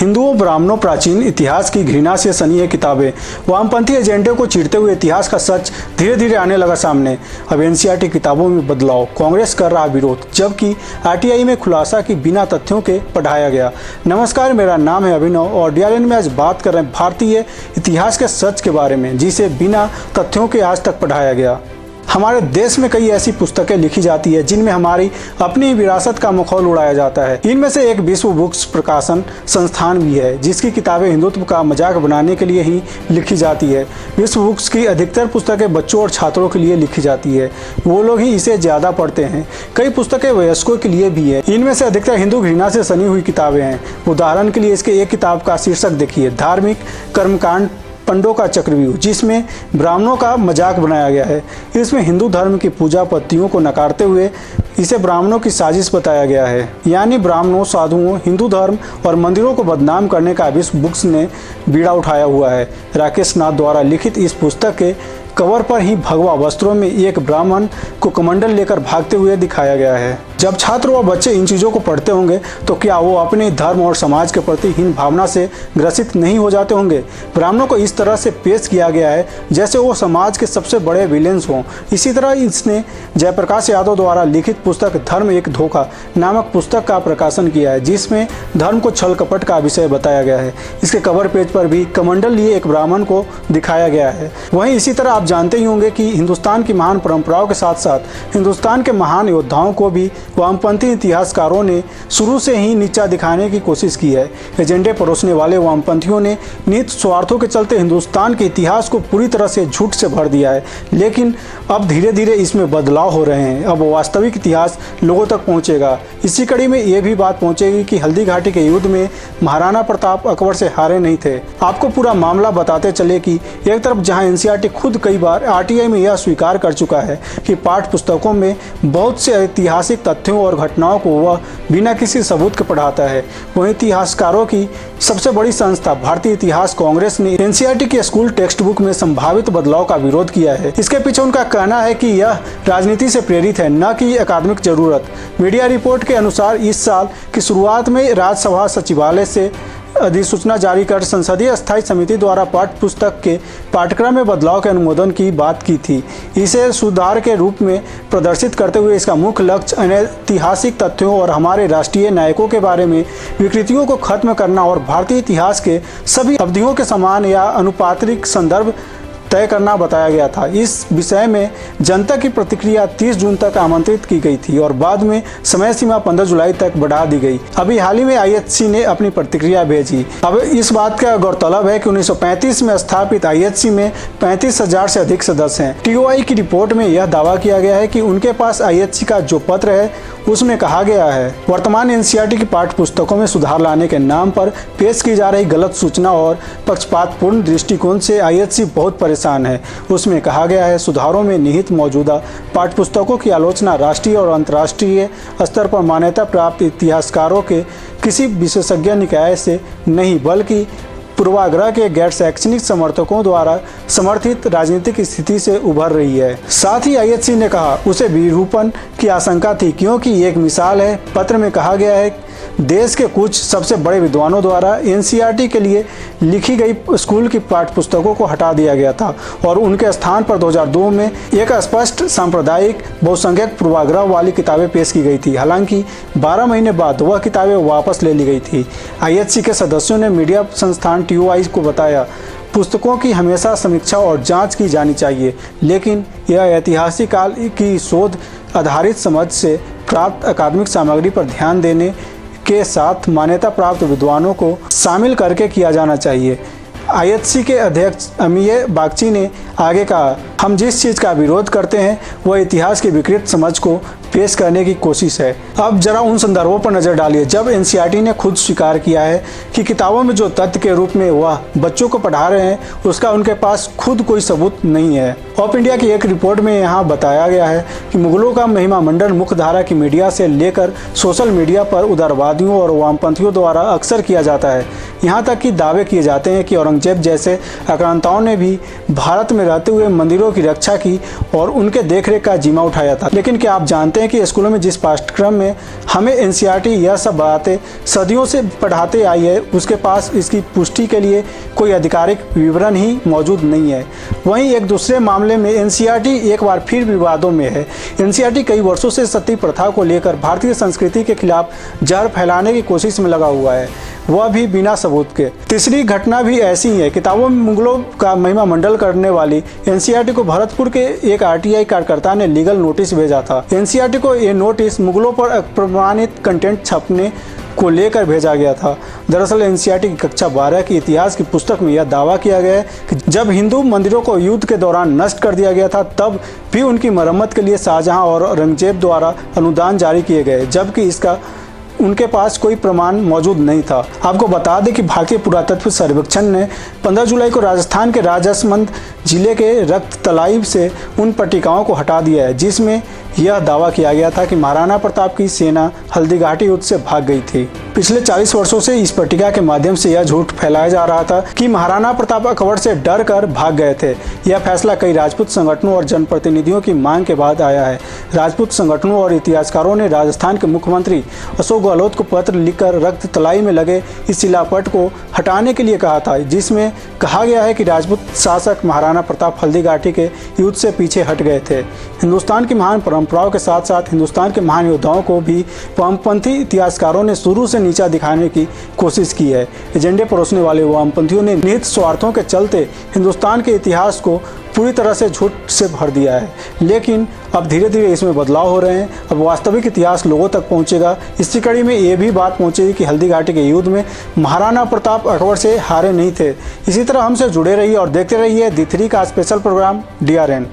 हिंदुओं ब्राह्मणों प्राचीन इतिहास की घृणा से सनी है किताबें। वामपंथी एजेंडे को चीरते हुए इतिहास का सच धीरे धीरे आने लगा सामने। अब एनसीईआरटी किताबों में बदलाव, कांग्रेस कर रहा विरोध, जबकि आरटीआई में खुलासा कि बिना तथ्यों के पढ़ाया गया। नमस्कार, मेरा नाम है अभिनव और डीआरएन में आज बात कर रहे हैं भारतीय इतिहास के सच के बारे में, जिसे बिना तथ्यों के आज तक पढ़ाया गया। हमारे देश में कई ऐसी पुस्तकें लिखी जाती है जिनमें हमारी अपनी विरासत का मखौल उड़ाया जाता है। इनमें से एक विश्व बुक्स प्रकाशन संस्थान भी है, जिसकी किताबें हिंदुत्व का मजाक बनाने के लिए ही लिखी जाती है। विश्व बुक्स की अधिकतर पुस्तकें बच्चों और छात्रों के लिए लिखी जाती है, वो लोग ही इसे ज़्यादा पढ़ते हैं। कई पुस्तकें वयस्कों के लिए भी है। इनमें से अधिकतर हिंदू घृणा से सनी हुई किताबें हैं। उदाहरण के लिए इसके एक किताब का शीर्षक देखिए, धार्मिक कर्मकांड पंडों का चक्रव्यूह, जिसमें ब्राह्मणों का मजाक बनाया गया है। इसमें हिंदू धर्म की पूजा पद्धतियों को नकारते हुए इसे ब्राह्मणों की साजिश बताया गया है, यानी ब्राह्मणों, साधुओं, हिंदू धर्म और मंदिरों को बदनाम करने का विश्व बुक्स ने बीड़ा उठाया हुआ है। राकेश नाथ द्वारा लिखित इस पुस्तक के कवर पर ही भगवा वस्त्रों में एक ब्राह्मण को कमंडल लेकर भागते हुए दिखाया गया है। जब छात्र व बच्चे इन चीज़ों को पढ़ते होंगे तो क्या वो अपने धर्म और समाज के प्रति हीन भावना से ग्रसित नहीं हो जाते होंगे? ब्राह्मणों को इस तरह से पेश किया गया है जैसे वो समाज के सबसे बड़े विलेंस हों। इसी तरह इसने जयप्रकाश यादव द्वारा लिखित पुस्तक धर्म एक धोखा नामक पुस्तक का प्रकाशन किया है, जिसमें धर्म को छल कपट का विषय बताया गया है। इसके कवर पेज पर भी कमंडल लिए एक ब्राह्मण को दिखाया गया है। वहीं इसी तरह आप जानते ही होंगे कि हिंदुस्तान की महान परंपराओं के साथ साथ हिंदुस्तान के महान योद्धाओं को भी वामपंथी इतिहासकारों ने शुरू से ही नीचा दिखाने की कोशिश की है। एजेंडे परोसने वाले वामपंथियों ने निहित स्वार्थों के चलते हिंदुस्तान के इतिहास को पूरी तरह से झूठ से भर दिया है, लेकिन अब धीरे धीरे इसमें बदलाव हो रहे हैं। अब वास्तविक इतिहास लोगों तक पहुंचेगा। इसी कड़ी में ये भी बात पहुंचेगी कि हल्दी घाटी के युद्ध में महाराणा प्रताप अकबर से हारे नहीं थे। आपको पूरा मामला बताते चले कि एक तरफ जहां एनसीईआरटी खुद कई बार आरटीआई में यह स्वीकार कर चुका है कि पाठ्य पुस्तकों में बहुत से ऐतिहासिक तथ्यों और घटनाओं को वह बिना किसी सबूत के पढ़ाता है, वहीं इतिहासकारों की सबसे बड़ी संस्था भारतीय इतिहास कांग्रेस ने एनसीईआरटी के स्कूल टेक्स्ट बुक में संभावित बदलाव का विरोध किया है। इसके पीछे उनका कहना है कि यह राजनीति से प्रेरित है, न कि अकादमिक जरूरत। मीडिया रिपोर्ट के अनुसार इस साल की शुरुआत में राज्यसभा सचिवालय से अधिसूचना जारी कर संसदीय स्थायी समिति द्वारा पाठ्य पुस्तक के पाठ्यक्रम में बदलाव के अनुमोदन की बात की थी। इसे सुधार के रूप में प्रदर्शित करते हुए इसका मुख्य लक्ष्य ऐतिहासिक तथ्यों और हमारे राष्ट्रीय नायकों के बारे में विकृतियों को खत्म करना और भारतीय इतिहास के सभी अवधियों के समान या अनुपातिक संदर्भ तय करना बताया गया था। इस विषय में जनता की प्रतिक्रिया 30 जून तक आमंत्रित की गई थी और बाद में समय सीमा 15 जुलाई तक बढ़ा दी गई। अभी हाल ही में आईएचसी ने अपनी प्रतिक्रिया भेजी। अब इस बात का गौरतलब है कि 1935 में स्थापित आईएचसी में 35,000 से अधिक सदस्य हैं। टीओआई की रिपोर्ट में यह दावा किया गया है कि उनके पास आईएचसी का जो पत्र है उसमें कहा गया है, वर्तमान एनसीईआरटी की पाठ्य पुस्तकों में सुधार लाने के नाम पर पेश की जा रही गलत सूचना और पक्षपातपूर्ण दृष्टिकोण से आईएचसी बहुत परेशान है। उसमें कहा गया है, सुधारों में निहित मौजूदा पाठ्य पुस्तकों की आलोचना राष्ट्रीय और अंतर्राष्ट्रीय स्तर पर मान्यता प्राप्त इतिहासकारों के किसी विशेषज्ञ निकाय से नहीं, बल्कि पूर्वाग्रह के गैर शैक्षणिक समर्थकों द्वारा समर्थित राजनीतिक स्थिति से उभर रही है। साथ ही आईएचसी ने कहा उसे विरूपण की आशंका थी, क्योंकि एक मिसाल है, पत्र में कहा गया है देश के कुछ सबसे बड़े विद्वानों द्वारा एनसीईआरटी के लिए लिखी गई स्कूल की पाठ्य पुस्तकों को हटा दिया गया था और उनके स्थान पर 2002 में एक स्पष्ट सांप्रदायिक बहुसंख्यक पूर्वाग्रह वाली किताबें पेश की गई थी। हालांकि 12 महीने बाद वह किताबें वापस ले ली गई थी। आईएचसी के सदस्यों ने मीडिया संस्थान टीओआई को बताया, पुस्तकों की हमेशा समीक्षा और जांच की जानी चाहिए, लेकिन यह ऐतिहासिक काल की शोध आधारित समझ से प्राप्त अकादमिक सामग्री पर ध्यान देने के साथ मान्यता प्राप्त विद्वानों को शामिल करके किया जाना चाहिए। आईएचसी के अध्यक्ष अमीय बागची ने आगे कहा, हम जिस चीज़ का विरोध करते हैं वह इतिहास की विकृत समझ को पेश करने की कोशिश है। अब जरा उन संदर्भों पर नजर डालिए जब एनसीईआरटी ने खुद स्वीकार किया है कि किताबों में जो तथ्य के रूप में वह बच्चों को पढ़ा रहे हैं उसका उनके पास खुद कोई सबूत नहीं है। ऑफ इंडिया की एक रिपोर्ट में यहाँ बताया गया है कि मुगलों का महिमा मंडन मुख्य धारा की मीडिया से लेकर सोशल मीडिया पर उदारवादियों और वामपंथियों द्वारा अक्सर किया जाता है। यहाँ तक कि दावे किए जाते हैं कि औरंगजेब जैसे आक्रांताओं ने भी भारत में रहते हुए मंदिरों की रक्षा की और उनके देखरेख का जिम्मा उठाया था। लेकिन क्या आप जानते हैं हैं कि स्कूलों में जिस पाठ्यक्रम में हमें एनसीईआरटी यह सब बातें सदियों से पढ़ाते आई है, उसके पास इसकी पुष्टि के लिए कोई आधिकारिक विवरण ही मौजूद नहीं है। वहीं एक दूसरे मामले में एनसीईआरटी एक बार फिर विवादों में है। एनसीईआरटी कई वर्षों से सती प्रथा को लेकर भारतीय संस्कृति के खिलाफ जहर फैलाने की कोशिश में लगा हुआ है, वह भी बिना सबूत के। तीसरी घटना भी ऐसी ही है। किताबों में मुगलों का महिमा मंडल करने वाली एनसीईआरटी को भरतपुर के एक आरटीआई कार्यकर्ता ने लीगल नोटिस भेजा था। एनसीईआरटी को ये नोटिस मुगलों पर अप्रमाणित कंटेंट छापने को लेकर भेजा गया था। दरअसल एनसीईआरटी की कक्षा 12 की इतिहास की पुस्तक में यह दावा किया गया है कि जब हिंदू मंदिरों को युद्ध के दौरान नष्ट कर दिया गया था, तब भी उनकी मरम्मत के लिए शाहजहां और औरंगजेब द्वारा अनुदान जारी किए गए, जबकि इसका उनके पास कोई प्रमाण मौजूद नहीं था। आपको बता दें कि भारतीय पुरातत्व सर्वेक्षण ने 15 जुलाई को राजस्थान के राजसमंद जिले के रक्त तलाई से उन पट्टिकाओं को हटा दिया है, जिसमें यह दावा किया गया था कि महाराणा प्रताप की सेना हल्दीघाटी युद्ध से भाग गई थी। पिछले 40 वर्षों से इस पट्टिका के माध्यम से यह झूठ फैलाया जा रहा था कि महाराणा प्रताप अकबर से डर कर भाग गए थे। यह फैसला कई राजपूत संगठनों और जनप्रतिनिधियों की मांग के बाद आया है। राजपूत संगठनों और इतिहासकारों ने राजस्थान के मुख्यमंत्री अशोक गहलोत को पत्र लिखकर रक्त तलाई में लगे इस शिलापट को हटाने के लिए कहा था, जिसमें कहा गया है कि राजपूत शासक महाराणा प्रताप हल्दीघाटी के युद्ध से पीछे हट गए थे। हिंदुस्तान की महान परंपराओं के साथ साथ हिंदुस्तान के महान योद्धाओं को भी वामपंथी इतिहासकारों ने शुरू से नीचा दिखाने की कोशिश की है। एजेंडे परोसने वाले वामपंथियों ने निहित स्वार्थों के चलते हिंदुस्तान के इतिहास को पूरी तरह से झूठ से भर दिया है, लेकिन अब धीरे धीरे इसमें बदलाव हो रहे हैं। अब वास्तविक इतिहास लोगों तक पहुंचेगा। इसी कड़ी में ये भी बात पहुंचेगी कि हल्दीघाटी के युद्ध में महाराणा प्रताप अकबर से हारे नहीं थे। इसी तरह हमसे जुड़े रहिए और देखते रहिए दी3 का स्पेशल प्रोग्राम DRN।